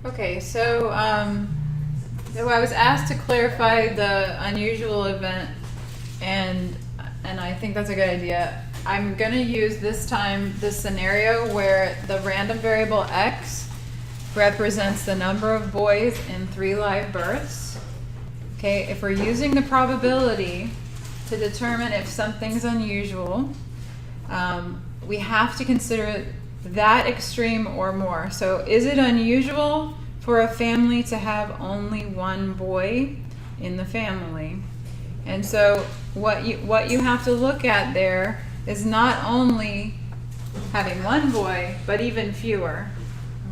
Okay, so I was asked to clarify the unusual event, and I think that's a good idea. I'm going to use this time this scenario where the random variable x represents the number of boys in 3 live births. Okay, if we're using the probability to determine if something's unusual, we have to consider that extreme or more. So is it unusual for a family to have only 1 boy in the family? And so what you have to look at there is not only having 1 boy, but even fewer.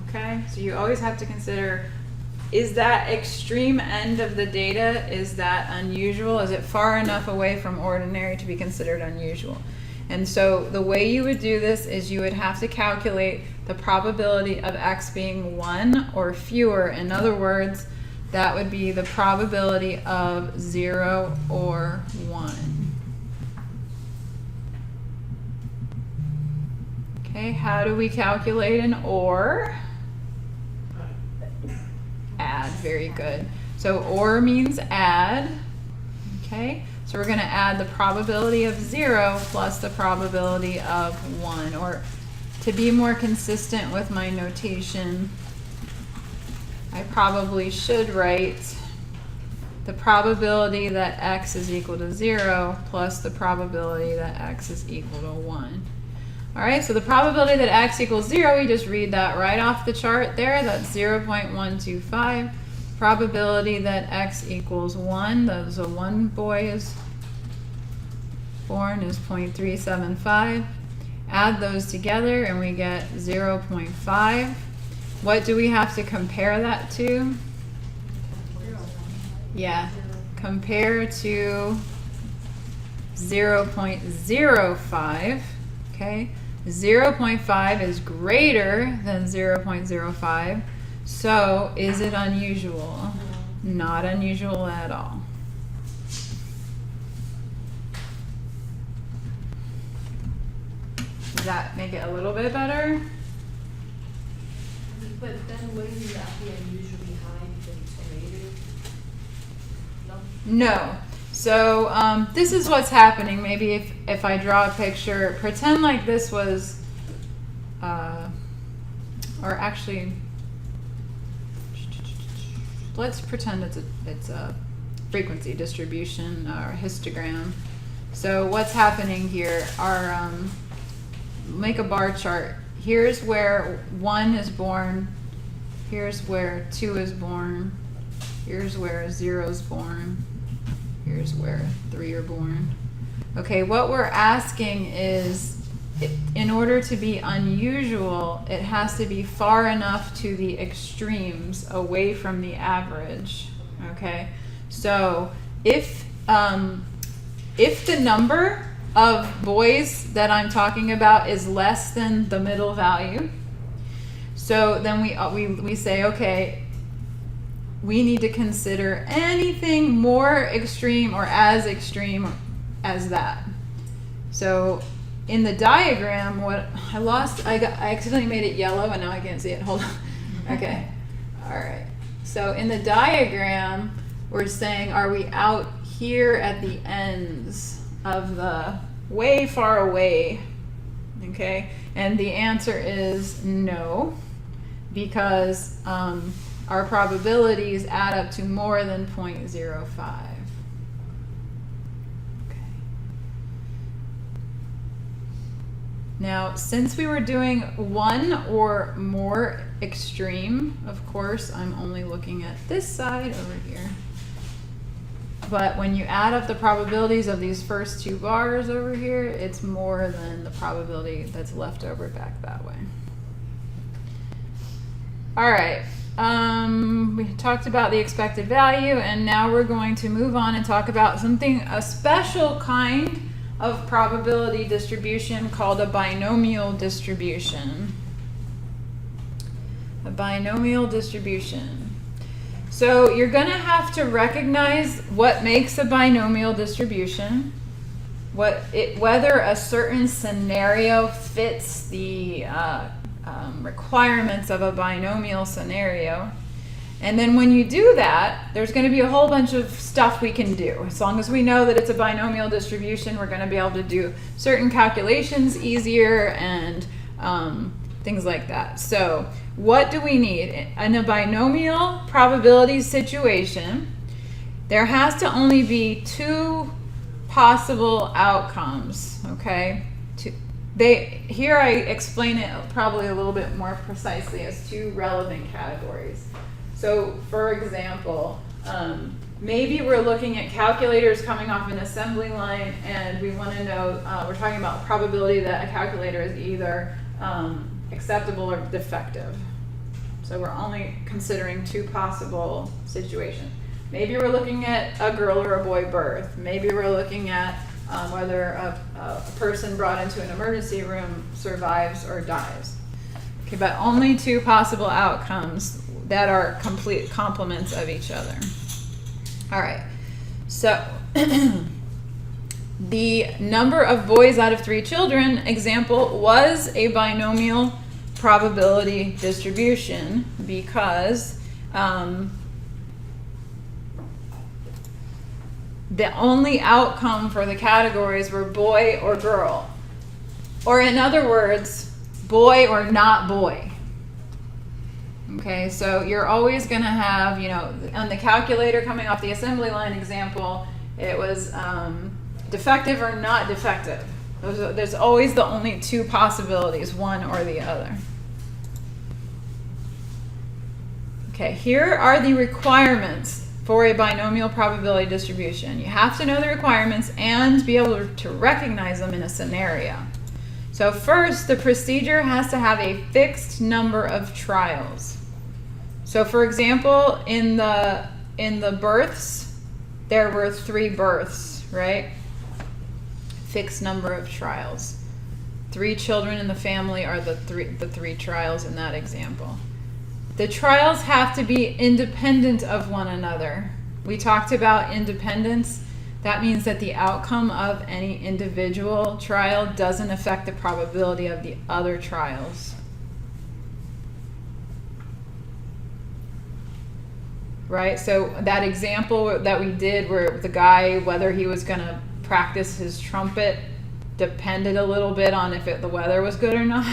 Okay? So you always have to consider, is that extreme end of the data, is that unusual? Is it far enough away from ordinary to be considered unusual? And so the way you would do this is you would have to calculate the probability of x being 1 or fewer. In other words, that would be the probability of 0 or 1. Okay, how do we calculate an OR? Add, very good. So OR means add. Okay, so we're going to add the probability of 0 plus the probability of 1. Or to be more consistent with my notation, I probably should write the probability that x is equal to 0 plus the probability that x is equal to 1. All right, so the probability that x equals 0, we just read that right off the chart there. That's 0.125. Probability that x equals 1, that so 1 boy is born, is 0.375. Add those together and we get 0.5. What do we have to compare that to? Yeah, compare to 0.05. Okay, 0.5 is greater than 0.05. So is it unusual? Not unusual at all. Does that make it a little bit better? But then wouldn't that be unusually high because it's related? No? No. So this is what's happening. Maybe if I draw a picture, pretend like this was, or actually, let's pretend it's a frequency distribution or histogram. So what's happening here are, make a bar chart. Here's where 1 is born. Here's where 2 is born. Here's where 0 is born. Here's where 3 are born. Okay, what we're asking is, in order to be unusual, it has to be far enough to the extremes away from the average. Okay, so if the number of boys that I'm talking about is less than the middle value, so then we say, okay, we need to consider anything more extreme or as extreme as that. So in the diagram, I accidentally made it yellow and now I can't see it. Hold on. Okay. All right. So in the diagram, we're saying, are we out here at the ends of the way far away? Okay. And the answer is no, because our probabilities add up to more than 0.05. Now, since we were doing 1 or more extreme, of course, I'm only looking at this side over here. But when you add up the probabilities of these first 2 bars over here, it's more than the probability that's left over back that way. All right, we talked about the expected value, and now we're going to move on and talk about a special kind of probability distribution called a binomial distribution. A binomial distribution. So you're going to have to recognize what makes a binomial distribution, whether a certain scenario fits the requirements of a binomial scenario. And then when you do that, there's going to be a whole bunch of stuff we can do. As long as we know that it's a binomial distribution, we're going to be able to do certain calculations easier and things like that. So what do we need? In a binomial probability situation, there has to only be two possible outcomes, okay? Here I explain it probably a little bit more precisely as two relevant categories. So for example, maybe we're looking at calculators coming off an assembly line and we want to know, we're talking about probability that a calculator is either acceptable or defective. So we're only considering two possible situations. Maybe we're looking at a girl or a boy birth. Maybe we're looking at whether a person brought into an emergency room survives or dies. Okay, but only two possible outcomes that are complete complements of each other. All right, so the number of boys out of 3 children example was a binomial probability distribution because the only outcome for the categories were boy or girl. Or in other words, boy or not boy. Okay, so you're always going to have, on the calculator coming off the assembly line example, it was defective or not defective. There's always the only two possibilities, one or the other. Okay, here are the requirements for a binomial probability distribution. You have to know the requirements and be able to recognize them in a scenario. So first, the procedure has to have a fixed number of trials. So for example, in the births, there were 3 births, right? Fixed number of trials. 3 children in the family are the three trials in that example. The trials have to be independent of one another. We talked about independence. That means that the outcome of any individual trial doesn't affect the probability of the other trials. Right? So that example that we did where the guy, whether he was going to practice his trumpet, depended a little bit on if the weather was good or not.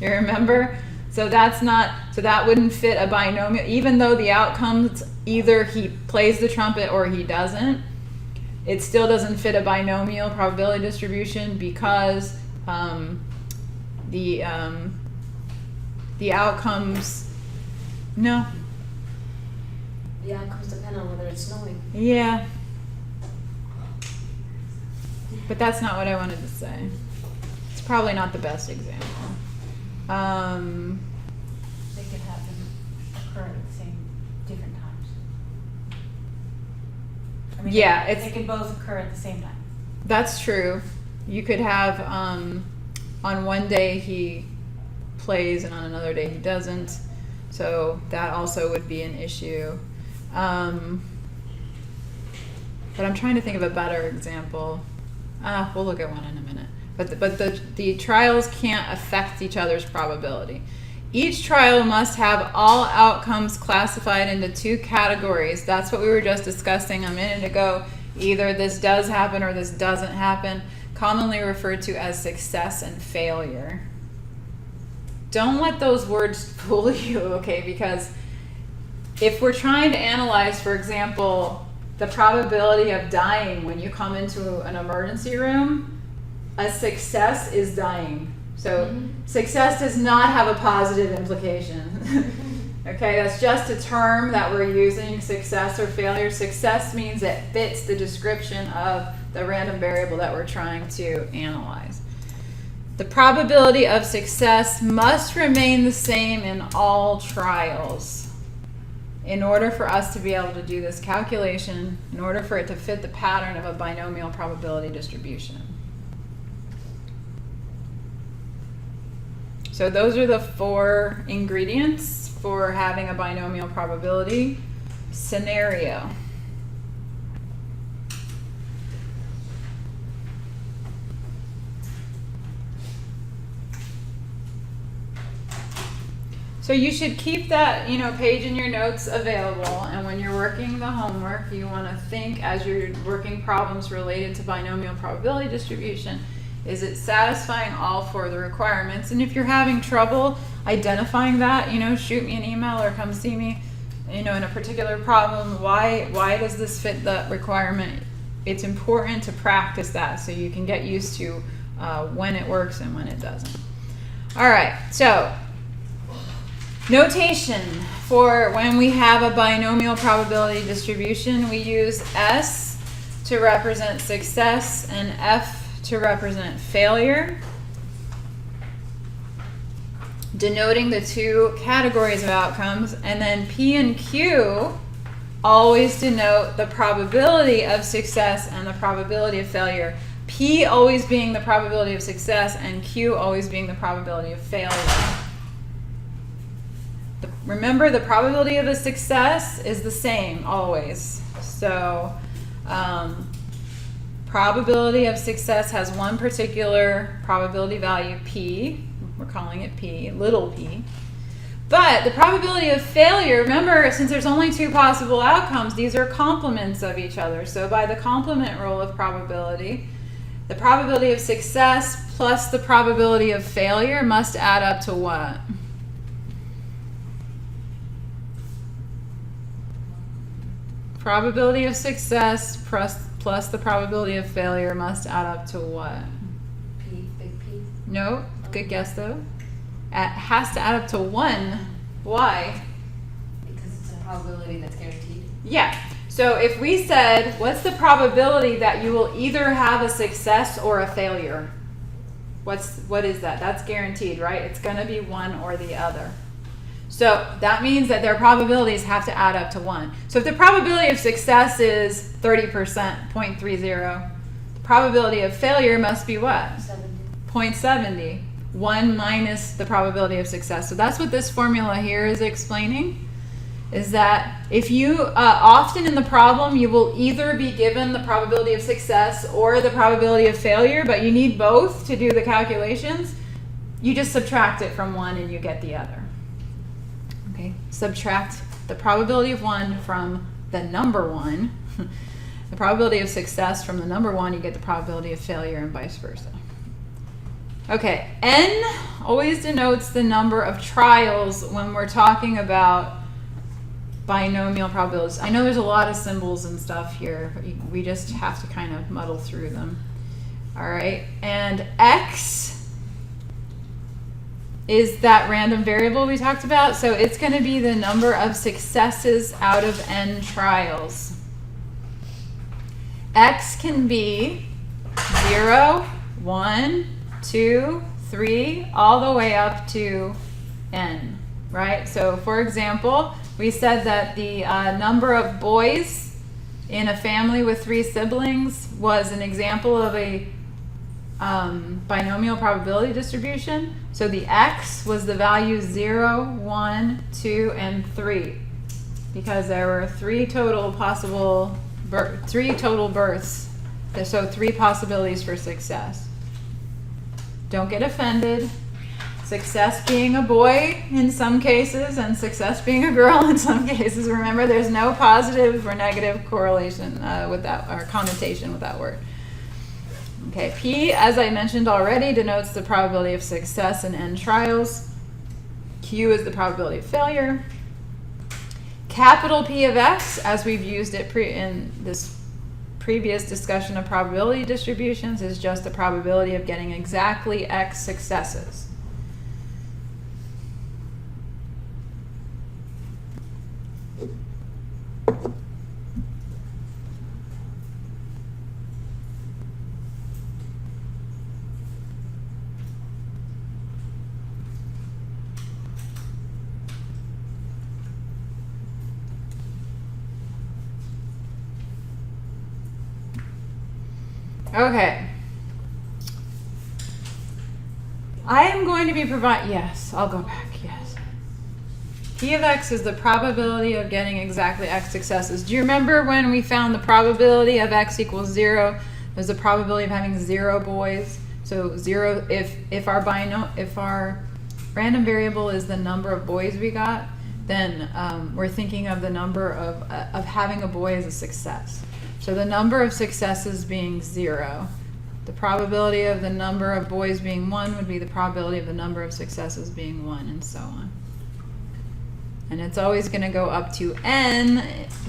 You remember? So that wouldn't fit a binomial, even though the outcomes either he plays the trumpet or he doesn't. It still doesn't fit a binomial probability distribution because the outcomes, no. The outcomes depend on whether it's snowing. Yeah. But that's not what I wanted to say. It's probably not the best example. They could have them occur at the same different times. I mean, Yeah, they could both occur at the same time. That's true. You could have on one day he plays and on another day he doesn't. So that also would be an issue. But I'm trying to think of a better example. We'll look at one in a minute. But the trials can't affect each other's probability. Each trial must have all outcomes classified into 2 categories. That's what we were just discussing a minute ago. Either this does happen or this doesn't happen, commonly referred to as success and failure. Don't let those words fool you, okay? Because if we're trying to analyze, for example, the probability of dying when you come into an emergency room, a success is dying. So success does not have a positive implication. Okay, that's just a term that we're using, success or failure. Success means it fits the description of the random variable that we're trying to analyze. The probability of success must remain the same in all trials. In order for us to be able to do this calculation, in order for it to fit the pattern of a binomial probability distribution. So those are the 4 ingredients for having a binomial probability scenario. So you should keep that, page in your notes available, and when you're working the homework, you want to think as you're working problems related to binomial probability distribution, is it satisfying all four of the requirements? And if you're having trouble identifying that, shoot me an email or come see me, in a particular problem. Why does this fit the requirement? It's important to practice that so you can get used to when it works and when it doesn't. All right, so notation for when we have a binomial probability distribution, we use S to represent success and F to represent failure, denoting the two categories of outcomes, and then P and Q always denote the probability of success and the probability of failure. P always being the probability of success and Q always being the probability of failure. Remember, the probability of a success is the same always. So probability of success has one particular probability value, P. We're calling it P, little p. But the probability of failure, remember, since there's only two possible outcomes, these are complements of each other. So by the complement rule of probability, the probability of success plus the probability of failure must add up to what? Probability of success plus the probability of failure must add up to what? P, big P. No, good guess though. It has to add up to 1. Why? Because it's a probability that's guaranteed. Yeah. So if we said, what's the probability that you will either have a success or a failure? What is that? That's guaranteed, right? It's going to be one or the other. So that means that their probabilities have to add up to 1. So if the probability of success is 30%, 0.30, the probability of failure must be what? 0.70. 1 minus the probability of success. So that's what this formula here is explaining, is that if you, often in the problem, you will either be given the probability of success or the probability of failure, but you need both to do the calculations. You just subtract it from one and you get the other. Okay, subtract the probability of one from the number one, the probability of success from the number one, you get the probability of failure, and vice versa. Okay, N always denotes the number of trials when we're talking about binomial probabilities. I know there's a lot of symbols and stuff here, but we just have to kind of muddle through them. All right, and X is that random variable we talked about, so it's going to be the number of successes out of N trials. X can be 0, 1, 2, 3, all the way up to N, right? So for example, we said that the number of boys in a family with 3 siblings was an example of a binomial probability distribution. So the X was the value 0, 1, 2, and 3, because there were 3 total births. So 3 possibilities for success. Don't get offended. Success being a boy in some cases and success being a girl in some cases. Remember, there's no positive or negative correlation with that, or connotation with that word. Okay, P, as I mentioned already, denotes the probability of success in N trials. Q is the probability of failure. Capital P of X, as we've used it in this previous discussion of probability distributions, is just the probability of getting exactly X successes. Okay. I am going to be yes, I'll go back, yes. P of X is the probability of getting exactly X successes. Do you remember when we found the probability of X equals 0? There's the probability of having 0 boys. So 0, if our random variable is the number of boys we got, then we're thinking of the number of having a boy as a success. So the number of successes being 0. The probability of the number of boys being 1 would be the probability of the number of successes being 1, and so on. And it's always going to go up to n,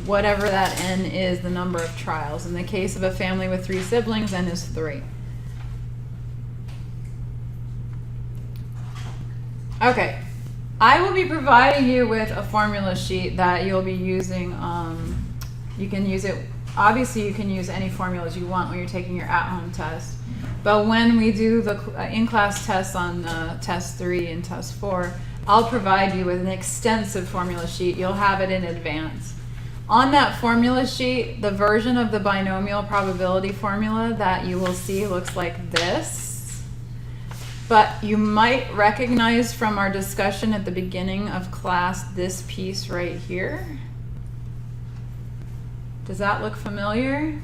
whatever that n is, the number of trials. In the case of a family with 3 siblings, n is 3. Okay, I will be providing you with a formula sheet that you'll be using. You can use it, obviously you can use any formulas you want when you're taking your at-home test. But when we do the in-class tests on test 3 and test 4, I'll provide you with an extensive formula sheet. You'll have it in advance. On that formula sheet, the version of the binomial probability formula that you will see looks like this. But you might recognize from our discussion at the beginning of class this piece right here. Does that look familiar?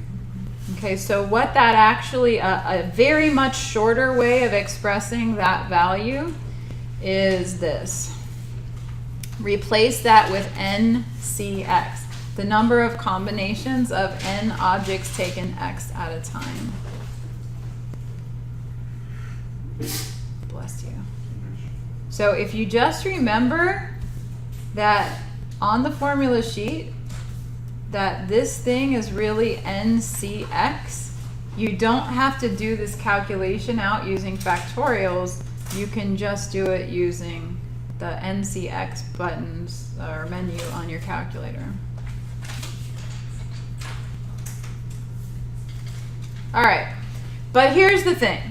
Okay, so what that actually, a very much shorter way of expressing that value is this. Replace that with NCX, the number of combinations of n objects taken x at a time. Bless you. So if you just remember that on the formula sheet, that this thing is really NCX, you don't have to do this calculation out using factorials. You can just do it using the NCX buttons or menu on your calculator. All right, but here's the thing.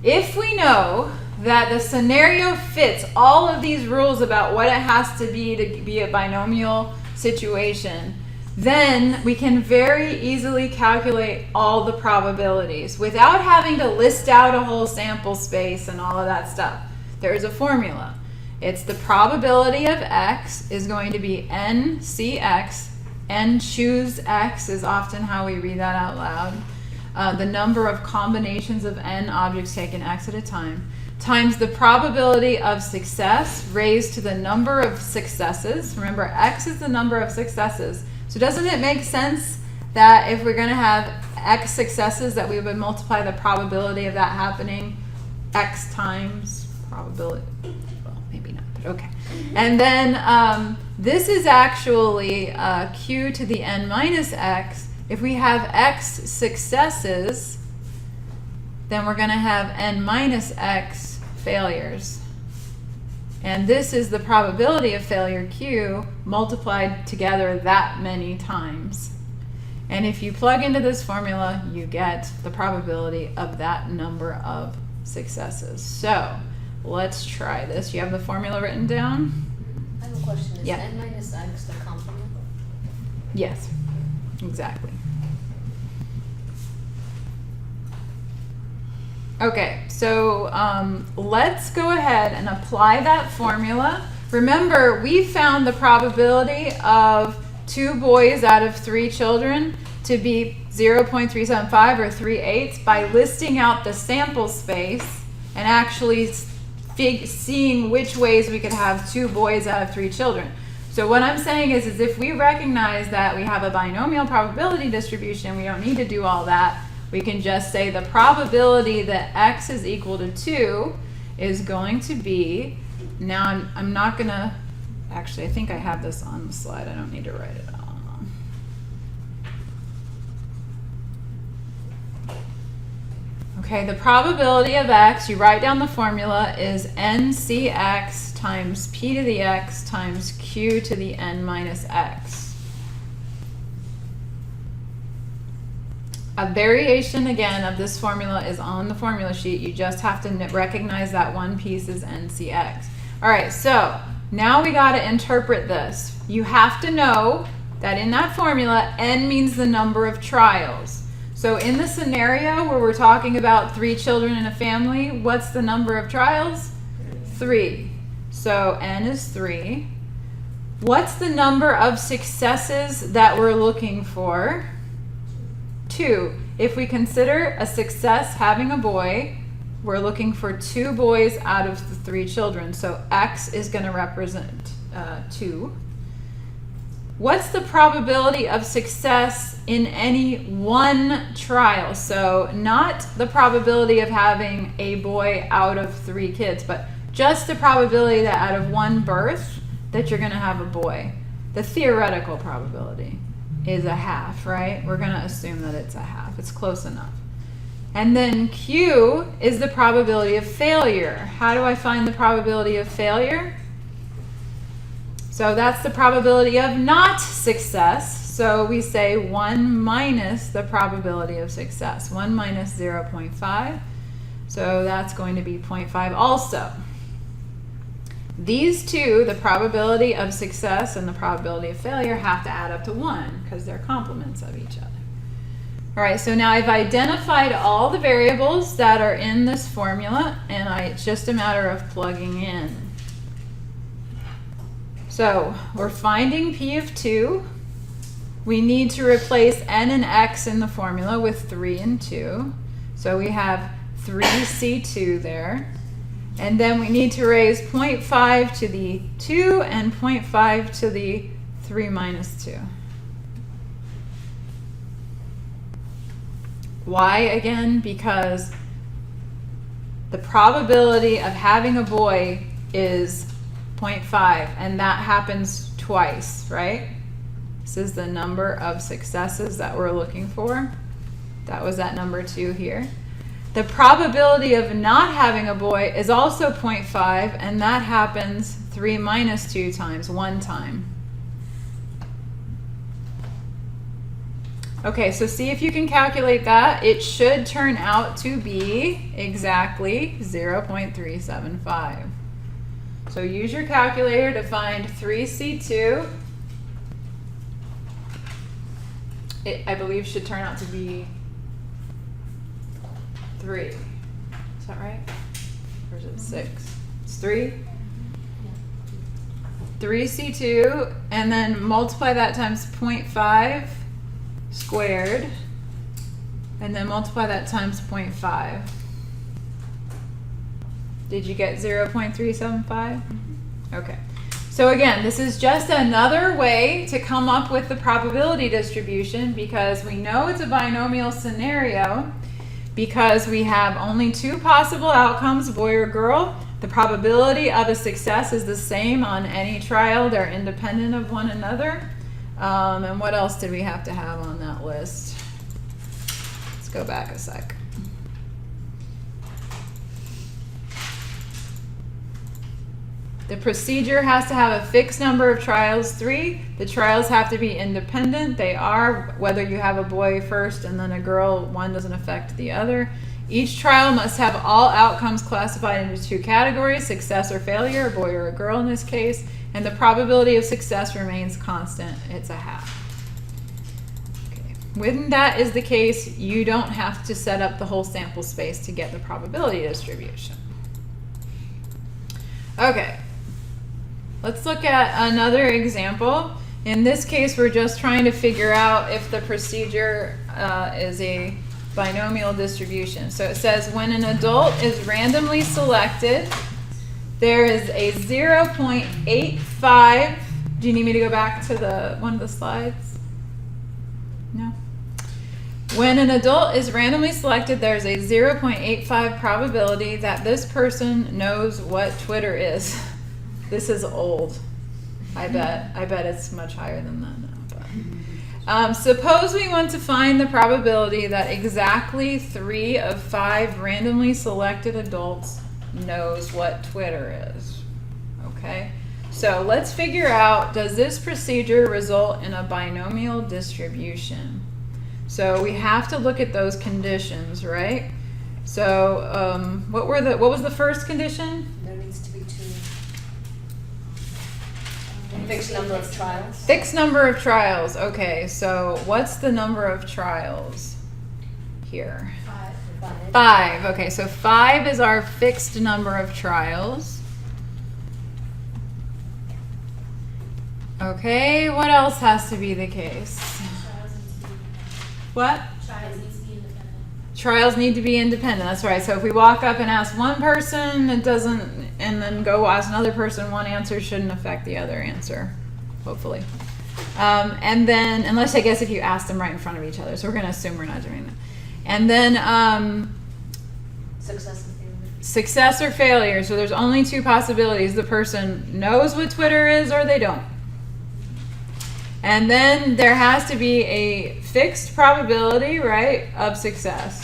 If we know that the scenario fits all of these rules about what it has to be a binomial situation, then we can very easily calculate all the probabilities without having to list out a whole sample space and all of that stuff. There's a formula. It's the probability of x is going to be NCX. N choose x is often how we read that out loud. The number of combinations of n objects taken x at a time times the probability of success raised to the number of successes. Remember, x is the number of successes. So doesn't it make sense that if we're going to have x successes, that we would multiply the probability of that happening x times probability? Well, maybe not, but okay. And then this is actually q to the n minus x. If we have x successes, then we're going to have n minus x failures. And this is the probability of failure q multiplied together that many times. And if you plug into this formula, you get the probability of that number of successes. So let's try this. You have the formula written down? I have a question. Is Yeah. n minus x the complement? Yes, exactly. Okay, so let's go ahead and apply that formula. Remember, we found the probability of 2 boys out of 3 children to be 0.375 or 3/8 by listing out the sample space and actually seeing which ways we could have 2 boys out of 3 children. So what I'm saying is if we recognize that we have a binomial probability distribution, we don't need to do all that. We can just say the probability that x is equal to 2 is going to be, now I'm not going to, actually I think I have this on the slide. I don't need to write it on. Okay, the probability of x, you write down the formula, is NCX times p to the x times q to the n minus x. A variation, again, of this formula is on the formula sheet. You just have to recognize that one piece is NCX. All right, so now we got to interpret this. You have to know that in that formula, n means the number of trials. So in the scenario where we're talking about 3 children in a family, what's the number of trials? 3. So n is 3. What's the number of successes that we're looking for? 2. If we consider a success having a boy, we're looking for 2 boys out of the 3 children. So X is going to represent 2. What's the probability of success in any one trial? So not the probability of having a boy out of 3 kids, but just the probability that out of 1 birth that you're going to have a boy. The theoretical probability is a half, right? We're going to assume that it's a half. It's close enough. And then Q is the probability of failure. How do I find the probability of failure? So that's the probability of not success. So we say 1 minus the probability of success. 1 minus 0.5. So that's going to be 0.5 also. These two, the probability of success and the probability of failure, have to add up to 1 because they're complements of each other. All right, so now I've identified all the variables that are in this formula, and it's just a matter of plugging in. So we're finding P of 2. We need to replace n and x in the formula with 3 and 2. So we have 3C2 there. And then we need to raise 0.5 to the 2 and 0.5 to the 3 minus 2. Why again? Because the probability of having a boy is 0.5, and that happens twice, right? This is the number of successes that we're looking for. That was that number 2 here. The probability of not having a boy is also 0.5, and that happens 3 minus 2 times, 1 time. Okay, so see if you can calculate that. It should turn out to be exactly 0.375. So use your calculator to find 3C2. It, I believe, should turn out to be 3. Is that right? Or is it 6? It's 3? 3C2, and then multiply that times 0.5 squared, and then multiply that times 0.5. Did you get 0.375? Okay. So again, this is just another way to come up with the probability distribution, because we know it's a binomial scenario because we have only 2 possible outcomes, boy or girl. The probability of a success is the same on any trial. They're independent of one another. And what else did we have to have on that list? Let's go back a sec. The procedure has to have a fixed number of trials, 3. The trials have to be independent. They are, whether you have a boy first and then a girl, one doesn't affect the other. Each trial must have all outcomes classified into 2 categories, success or failure, a boy or a girl in this case, and the probability of success remains constant. It's a half. Okay. When that is the case, you don't have to set up the whole sample space to get the probability distribution. Okay. Let's look at another example. In this case, we're just trying to figure out if the procedure is a binomial distribution. So it says when an adult is randomly selected, there is a 0.85. Do you need me to go back to one of the slides? No? When an adult is randomly selected, there's a 0.85 probability that this person knows what Twitter is. This is old. I bet it's much higher than that now. But. Suppose we want to find the probability that exactly 3 of 5 randomly selected adults knows what Twitter is. Okay? So let's figure out, does this procedure result in a binomial distribution? So we have to look at those conditions, right? So what was the first condition? There needs to be 2. Fixed number of trials. Fixed number of trials. Okay, so what's the number of trials here? 5. 5. Okay, so 5 is our fixed number of trials. Okay, what else has to be the case? Trials need to be independent. What? Trials needs to be independent. trials need to be independent. That's right. So if we walk up and ask one person, it doesn't, and then go ask another person, one answer shouldn't affect the other answer, hopefully. And then, unless I guess if you ask them right in front of each other, so we're going to assume we're not doing that. And then Success and failure. success or failure. So there's only two possibilities. The person knows what Twitter is or they don't. And then there has to be a fixed probability, right, of success.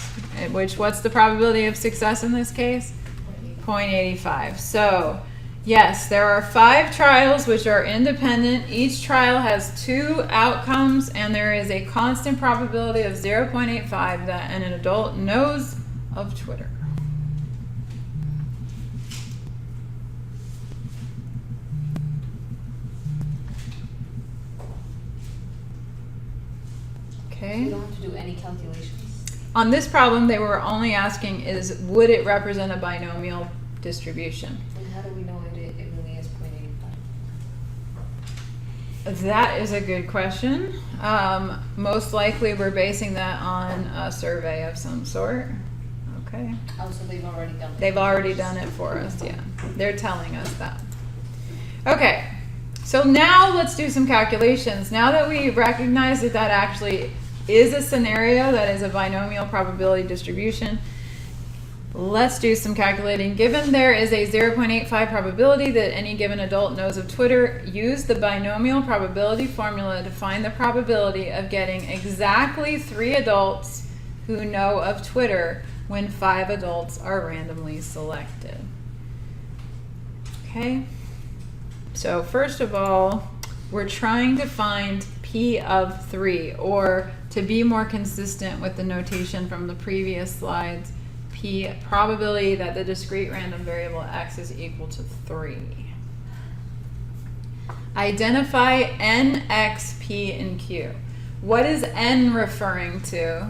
Which, what's the probability of success in this case? 0.85. So, yes, there are 5 trials which are independent. Each trial has 2 outcomes, and there is a constant probability of 0.85 that an adult knows of Twitter. Okay. You don't have to do any calculations. On this problem, they were only asking is, would it represent a binomial distribution? And how do we know it really is 0.85? That is a good question. Most likely we're basing that on a survey of some sort. Okay. Oh, so they've already done it. They've already done it for us, yeah. They're telling us that. Okay, so now let's do some calculations. Now that we recognize that that actually is a scenario that is a binomial probability distribution, let's do some calculating. Given there is a 0.85 probability that any given adult knows of Twitter, use the binomial probability formula to find the probability of getting exactly 3 adults who know of Twitter when 5 adults are randomly selected. Okay, so first of all, we're trying to find P of 3, or to be more consistent with the notation from the previous slides, P probability that the discrete random variable x is equal to 3. Identify n, x, p, and q. What is n referring to?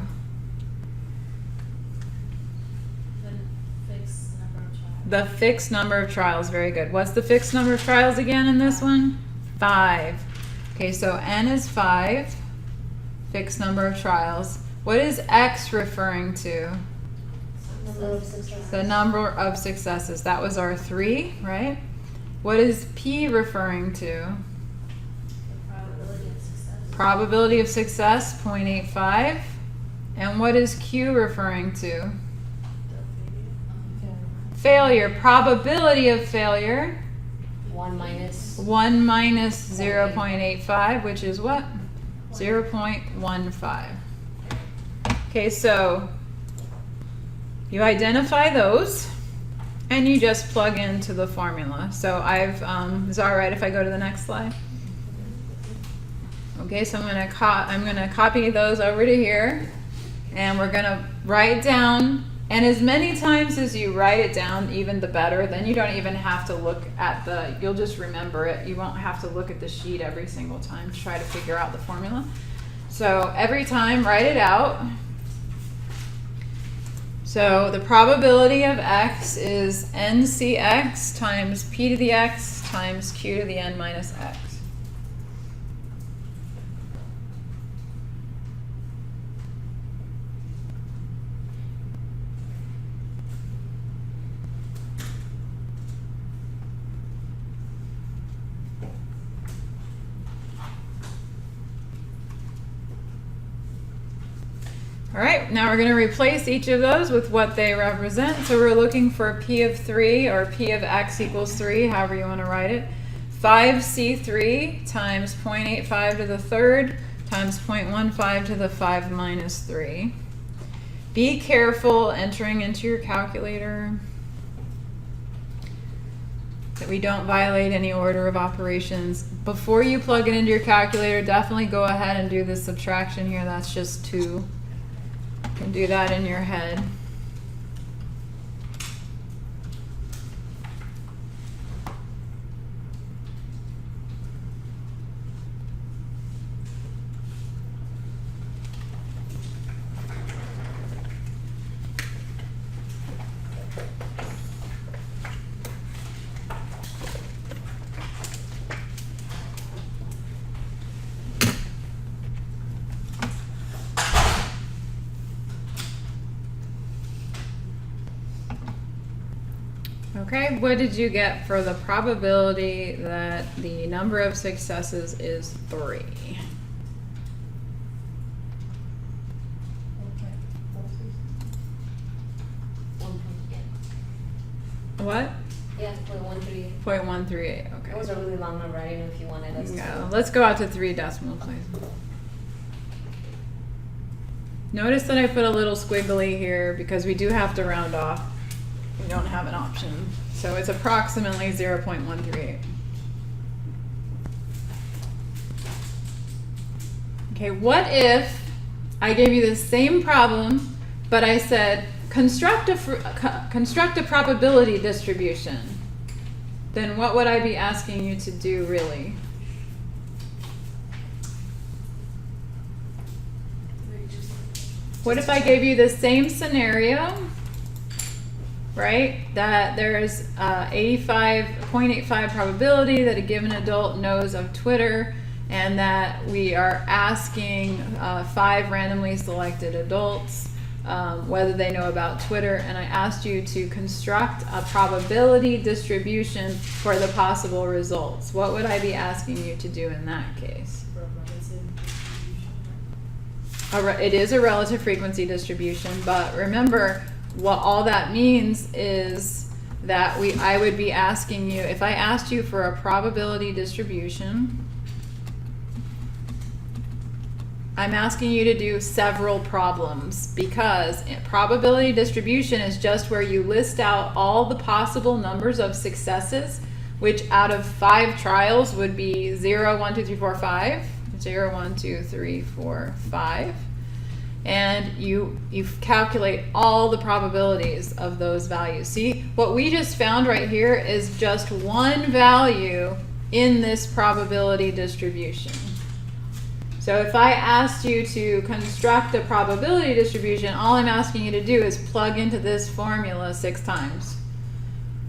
The fixed number of trials. Very good. What's the fixed number of trials again in this one? 5. Okay, so n is 5, fixed number of trials. What is x referring to? Number of successes. The number of successes. That was our 3, right? What is p referring to? Probability of success. Probability of success, 0.85. And what is q referring to? Failure. Probability of failure. 1 minus. 1 minus 0.85, which is what? 0.15. Okay, so you identify those and you just plug into the formula. So I've, is it all right if I go to the next slide? Okay, so I'm gonna copy those over to here, and we're gonna write down. And as many times as you write it down, even the better. Then you don't even have to look at you'll just remember it. You won't have to look at the sheet every single time to try to figure out the formula. So every time, write it out. So the probability of x is ncx times p to the x times q to the n minus x. All right, now we're going to replace each of those with what they represent. So we're looking for P of 3, or P of x equals 3, however you want to write it. 5c3 times 0.85 to the third times 0.15 to the 5 minus 3. Be careful entering into your calculator that we don't violate any order of operations. Before you plug it into your calculator, definitely go ahead and do the subtraction here. That's just 2. You can do that in your head. Okay, what did you get for the probability that the number of successes is 3? What? Yeah, 0.138. 0.138, That okay. was a really long number. I didn't know if you wanted us No, to. let's go out to 3 decimal places. Notice that I put a little squiggly here because we do have to round off. We don't have an option. So it's approximately 0.138. Okay, what if I gave you the same problem, but I said construct a probability distribution? Then what would I be asking you to do really? What if I gave you the same scenario, right? That there's 0.85 probability that a given adult knows of Twitter, and that we are asking 5 randomly selected adults whether they know about Twitter, and I asked you to construct a probability distribution for the possible results. What would I be asking you to do in that case? It is a relative frequency distribution, but remember what all that means is that I would be asking you, if I asked you for a probability distribution, I'm asking you to do several problems, because probability distribution is just where you list out all the possible numbers of successes, which out of 5 trials would be 0, 1, 2, 3, 4, 5. 0, 1, 2, 3, 4, 5. And you calculate all the probabilities of those values. See, what we just found right here is just one value in this probability distribution. So if I asked you to construct a probability distribution, all I'm asking you to do is plug into this formula 6 times.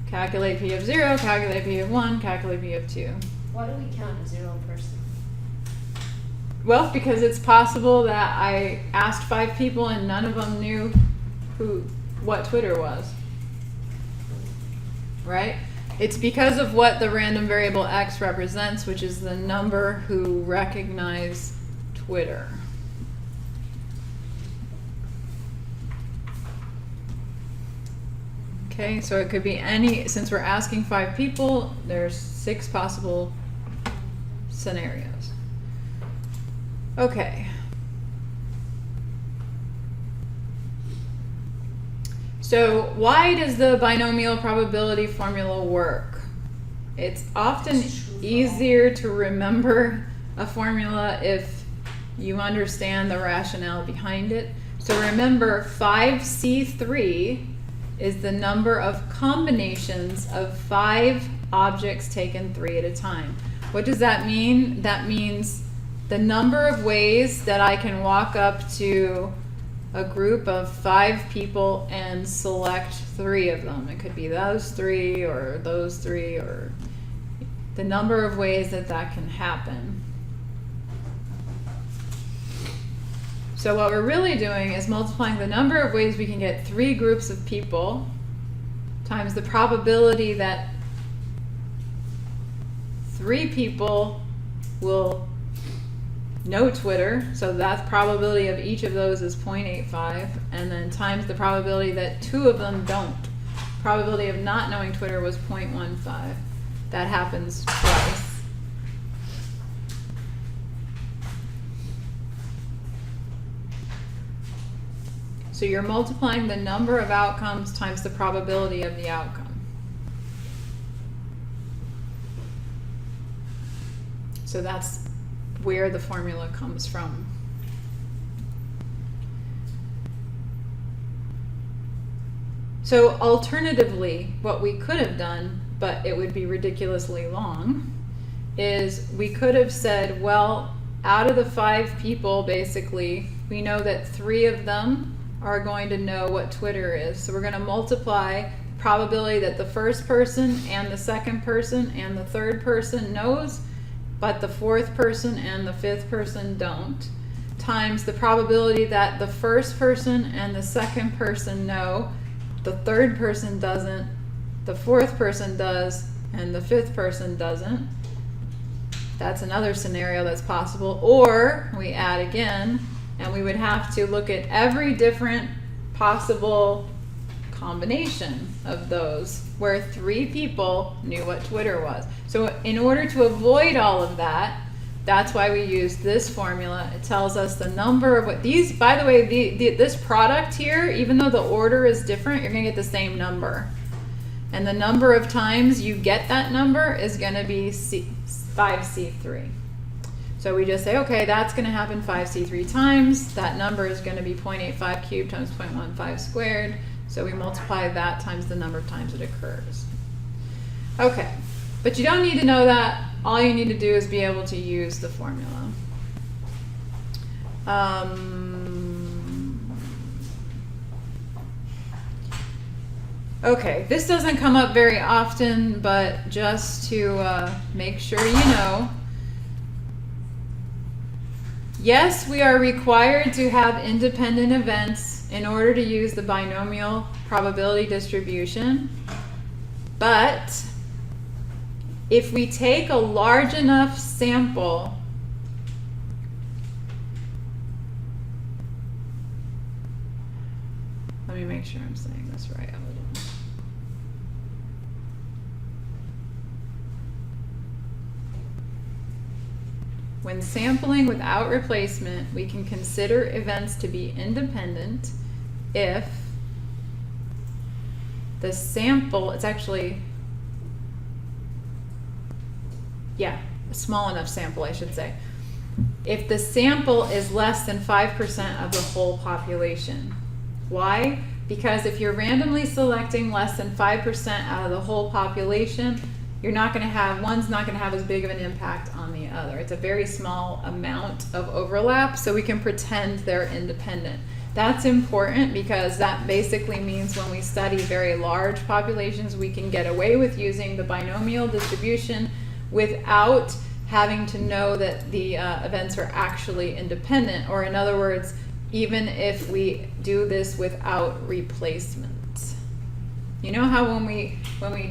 Calculate P of 0, calculate P of 1, calculate P of 2. Why do we count a 0 person? Well, because it's possible that I asked 5 people and none of them knew what Twitter was. Right? It's because of what the random variable x represents, which is the number who recognize Twitter. Okay, so it could be any, since we're asking 5 people, there's 6 possible scenarios. Okay. So why does the binomial probability formula work? It's often easier to remember a formula if you understand the rationale behind it. So remember, 5C3 is the number of combinations of 5 objects taken 3 at a time. What does that mean? That means the number of ways that I can walk up to a group of 5 people and select 3 of them. It could be those 3 or those 3, or the number of ways that that can happen. So what we're really doing is multiplying the number of ways we can get 3 groups of people times the probability that 3 people will know Twitter, so that probability of each of those is 0.85, and then times the probability that 2 of them don't. Probability of not knowing Twitter was 0.15. That happens twice. So you're multiplying the number of outcomes times the probability of the outcome. So that's where the formula comes from. So alternatively, what we could have done, but it would be ridiculously long, is we could have said, well, out of the 5 people, basically, we know that 3 of them are going to know what Twitter is. So we're going to multiply the probability that the first person and the second person and the third person knows, but the 4th person and the 5th person don't, times the probability that the first person and the second person know, the third person doesn't, the fourth person does, and the fifth person doesn't. That's another scenario that's possible. Or we add again, and we would have to look at every different possible combination of those where 3 people knew what Twitter was. So in order to avoid all of that, that's why we use this formula. It tells us the number of what these, by the way, this product here, even though the order is different, you're gonna get the same number. And the number of times you get that number is gonna be 5C3. So we just say, okay, that's gonna happen 5C3 times. That number is gonna be 0.85 cubed times 0.15 squared. So we multiply that times the number of times it occurs. Okay, but you don't need to know that. All you need to do is be able to use the formula. Okay, this doesn't come up very often, but just to make sure you know, yes, we are required to have independent events in order to use the binomial probability distribution, but if we take a large enough sample, let me make sure I'm saying this right. When sampling without replacement, we can consider events to be independent if the sample, it's actually, yeah, a small enough sample, I should say. If the sample is less than 5% of the whole population. Why? Because if you're randomly selecting less than 5% out of the whole population, you're not going to have, one's not going to have as big of an impact on the other. It's a very small amount of overlap, so we can pretend they're independent. That's important because that basically means when we study very large populations, we can get away with using the binomial distribution without having to know that the events are actually independent, or in other words, even if we do this without replacement. You know how when we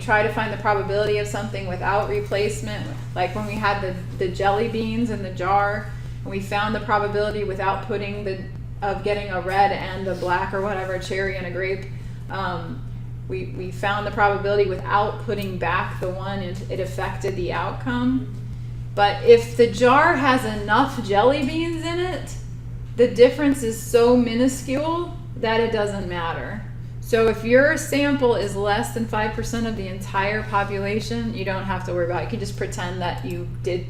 try to find the probability of something without replacement, like when we had the jelly beans in the jar, and we found the probability without putting of getting a red and the black or whatever, a cherry and a grape, we found the probability without putting back the one, it affected the outcome. But if the jar has enough jelly beans in it, the difference is so minuscule that it doesn't matter. So if your sample is less than 5% of the entire population, you don't have to worry about it. You can just pretend that you did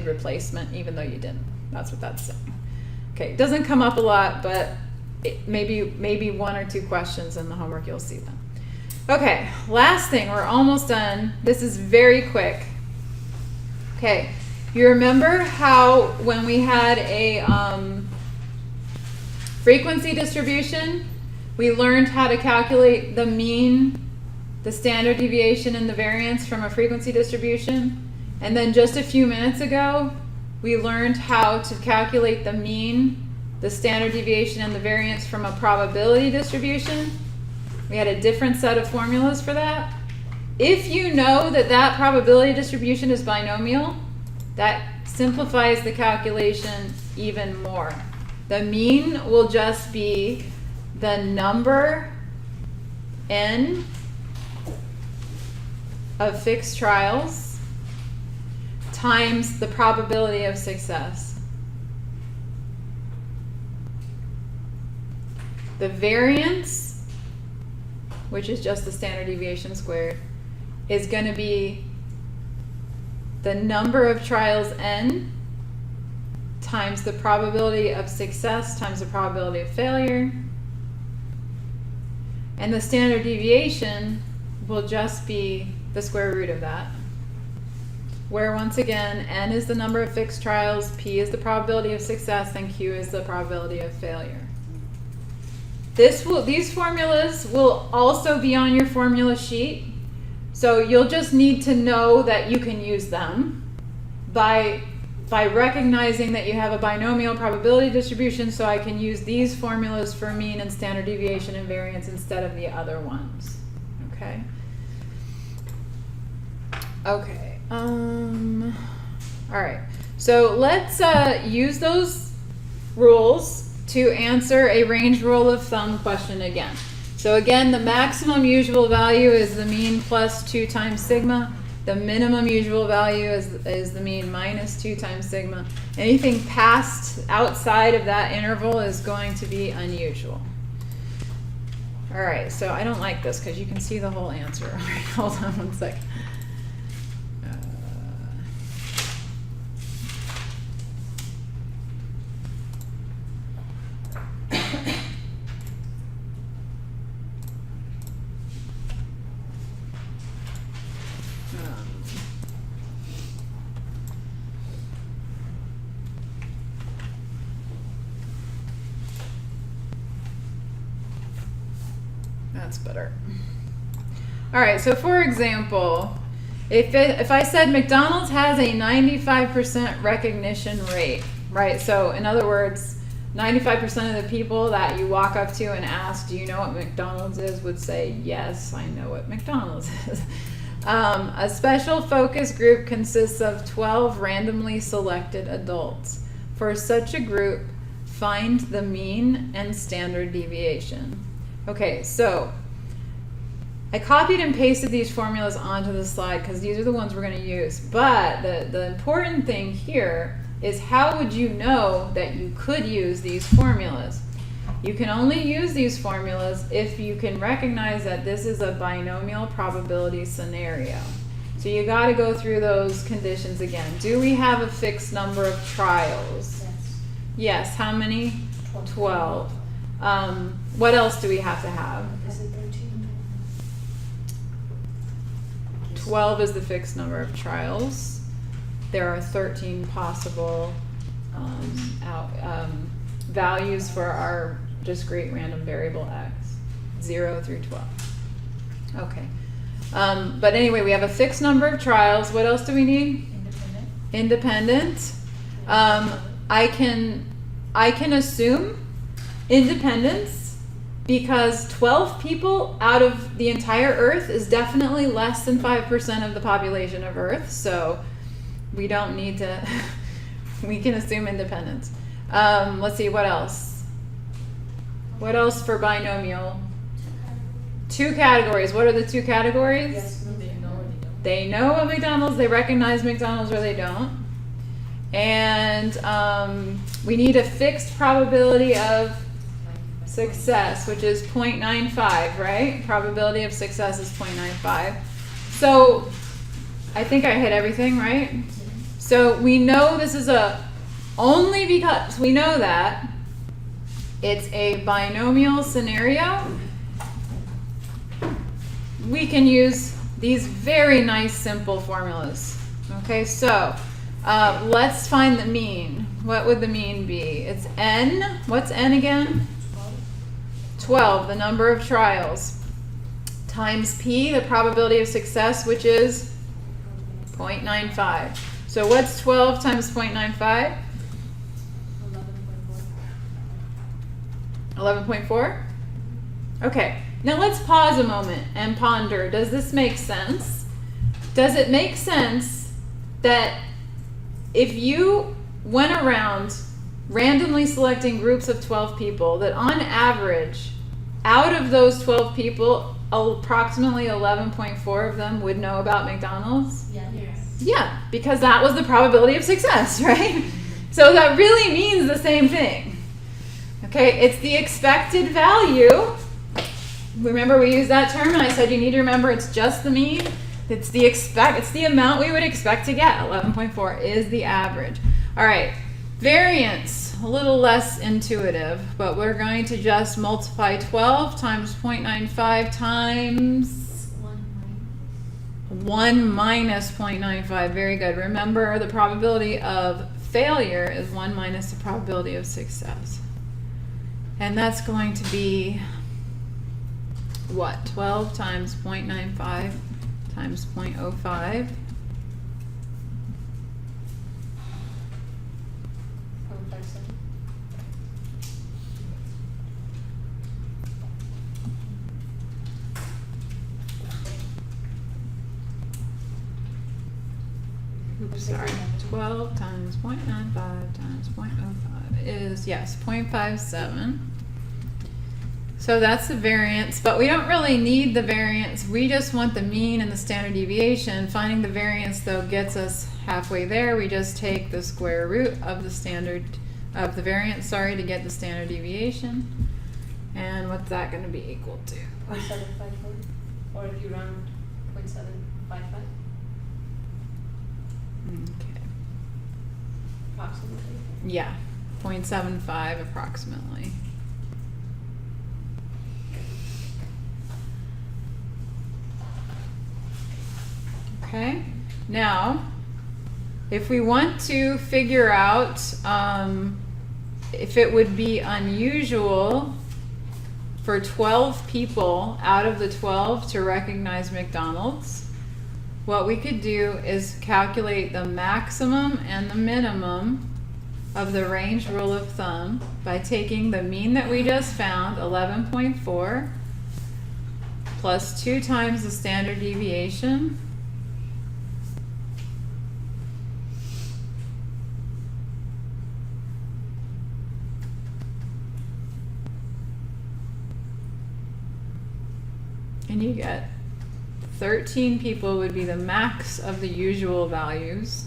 replacement, even though you didn't. That's what that's saying. Okay, it doesn't come up a lot, but maybe 1 or 2 questions in the homework, you'll see them. Okay, last thing, we're almost done. This is very quick. Okay, you remember how when we had a frequency distribution, we learned how to calculate the mean, the standard deviation, and the variance from a frequency distribution? And then just a few minutes ago, we learned how to calculate the mean, the standard deviation, and the variance from a probability distribution. We had a different set of formulas for that. If you know that that probability distribution is binomial, that simplifies the calculation even more. The mean will just be the number n of fixed trials times the probability of success. The variance, which is just the standard deviation squared, is going to be the number of trials n times the probability of success times the probability of failure. And the standard deviation will just be the square root of that, where once again, n is the number of fixed trials, p is the probability of success, and q is the probability of failure. These formulas will also be on your formula sheet, so you'll just need to know that you can use them by recognizing that you have a binomial probability distribution, so I can use these formulas for mean and standard deviation and variance instead of the other ones. Okay? Okay. All right. So let's use those rules to answer a range rule of thumb question again. So again, the maximum usual value is the mean plus 2 times sigma. The minimum usual value is the mean minus 2 times sigma. Anything past outside of that interval is going to be unusual. All right, so I don't like this because you can see the whole answer. All right, hold on one second. That's better. All right, so for example, if I said McDonald's has a 95% recognition rate, right? So in other words, 95% of the people that you walk up to and ask, do you know what McDonald's is, would say, yes, I know what McDonald's is. A special focus group consists of 12 randomly selected adults. For such a group, find the mean and standard deviation. Okay, so I copied and pasted these formulas onto the slide because these are the ones we're going to use. But the important thing here is, how would you know that you could use these formulas? You can only use these formulas if you can recognize that this is a binomial probability scenario. So you got to go through those conditions again. Do we have a fixed number of trials? Yes. Yes. How many? 12. What else do we have to have? Is it 13? 12 is the fixed number of trials. There are 13 possible values for our discrete random variable x, 0 through 12. Okay. But anyway, we have a fixed number of trials. What else do we need? Independent. I can assume independence because 12 people out of the entire Earth is definitely less than 5% of the population of Earth. So we don't need to, we can assume independence. Let's see, what else? What else for binomial? 2 categories. What are the 2 categories? Yes, no, they know or they don't. They know a McDonald's, they recognize McDonald's, or they don't. And we need a fixed probability of success, which is 0.95, right? Probability of success is 0.95. So I think I hit everything, right? So we know this is only because we know that it's a binomial scenario, we can use these very nice simple formulas. Okay, so let's find the mean. What would the mean be? It's n. What's n again? 12, the number of trials, times p, the probability of success, which is 0.95. So what's 12 times 0.95? 11.4? Okay, now let's pause a moment and ponder. Does this make sense? Does it make sense that if you went around randomly selecting groups of 12 people, that on average, out of those 12 people, approximately 11.4 of them would know about McDonald's? Yeah. Yes. Yeah, because that was the probability of success, right? So that really means the same thing. Okay, it's the expected value. Remember, we used that term and I said you need to remember it's just the mean. It's the amount we would expect to get. 11.4 is the average. All right, variance, a little less intuitive, but we're going to just multiply 12 times 0.95 times 1 minus 0.95. Very good. Remember, the probability of failure is 1 minus the probability of success. And that's going to be what? 12 times 0.95 times 0.05. oops, sorry, 12 times 0.95 times 0.05 is, yes, 0.57. So that's the variance, but we don't really need the variance. We just want the mean and the standard deviation. Finding the variance, though, gets us halfway there. We just take the square root of the variance, sorry, to get the standard deviation. And what's that going to be equal to? 0.754, or if you round 0.755, Okay. approximately. Yeah, 0.75 approximately. Okay, now, if we want to figure out if it would be unusual for 12 people out of the 12 to recognize McDonald's, what we could do is calculate the maximum and the minimum of the range rule of thumb by taking the mean that we just found, 11.4, plus 2 times the standard deviation, and you get 13 people would be the max of the usual values.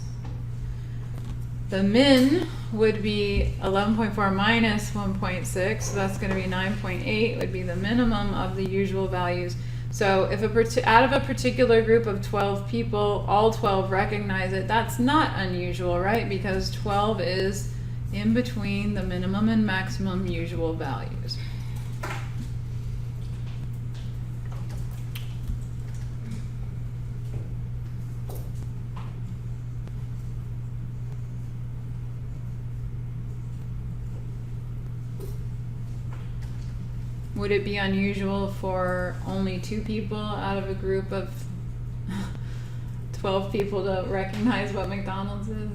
The min would be 11.4 minus 1.6, so that's going to be 9.8 would be the minimum of the usual values. So if out of a particular group of 12 people, all 12 recognize it, that's not unusual, right? Because 12 is in between the minimum and maximum usual values. Would it be unusual for only 2 people out of a group of 12 people to recognize what McDonald's is?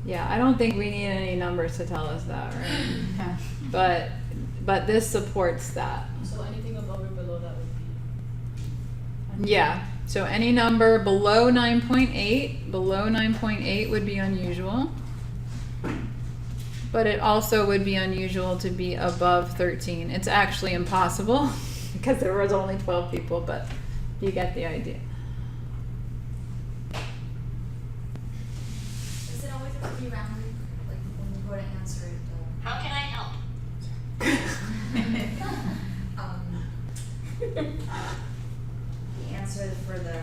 Yeah, I don't think we need any numbers to tell us that, right? But this supports that. So anything above or below that would be? Yeah, so any number below 9.8 would be unusual. But it also would be unusual to be above 13. It's actually impossible because there was only 12 people, but you get the idea. Does it always have to be rounded? Like when you go to answer it? How can I help? The answer for the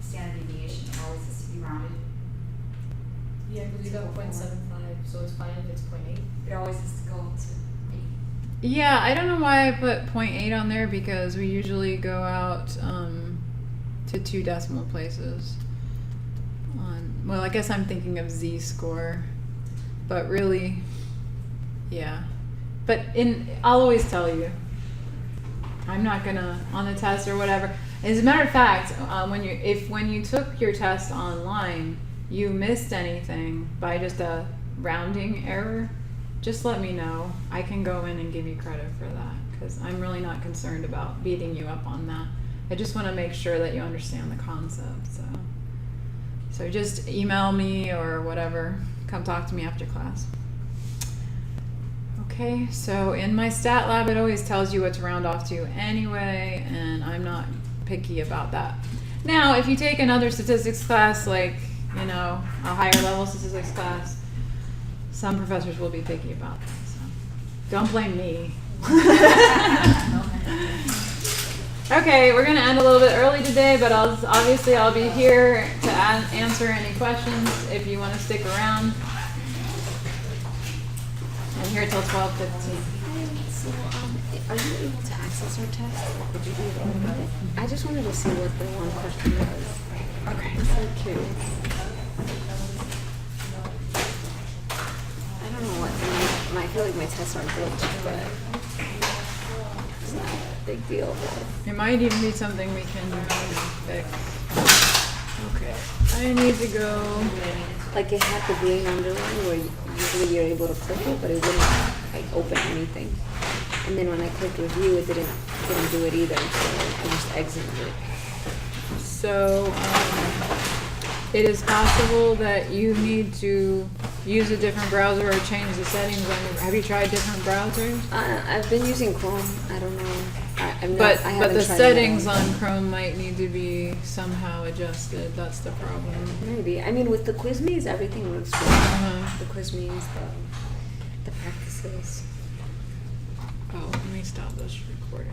standard deviation always has to be rounded. Yeah, because you got 0.75, so it's fine if it's 0.8. It always has to go to 8. Yeah, I don't know why I put 0.8 on there because we usually go out to 2 decimal places. Well, I guess I'm thinking of z-score, but really, yeah. But I'll always tell you. I'm not gonna on the test or whatever. As a matter of fact, when you took your test online, you missed anything by just a rounding error, just let me know. I can go in and give you credit for that because I'm really not concerned about beating you up on that. I just want to make sure that you understand the concept. So just email me or whatever. Come talk to me after class. Okay, so in my stat lab, it always tells you what to round off to anyway, and I'm not picky about that. Now, if you take another statistics class, like, you know, a higher level statistics class, some professors will be picky about that, so don't blame me. Okay, we're going to end a little bit early today, but obviously I'll be here to answer any questions if you want to stick around. I'm here till 12:15. So, are you able to access our test? Or would you be able to look at it? I just wanted to see what the one question was. Okay. I'm so curious. I don't know what. I feel like my tests are glitched, but it's not a big deal. It might even be something we can fix. Okay, I need to go. Like it had the green underline where usually you're able to click it, but it wouldn't like open anything. And then when I clicked review, it didn't do it either. So I just exited it. So, it is possible that you need to use a different browser or change the settings on your, have you tried different browsers? I've been using Chrome. I don't know. I'm not, But I haven't the tried settings another on Chrome might need to be somehow adjusted, that's the problem. one. Maybe. I mean, with the quiz maze, everything works great. Uh-huh. The quiz maze, the practices. Oh, let me stop this recording.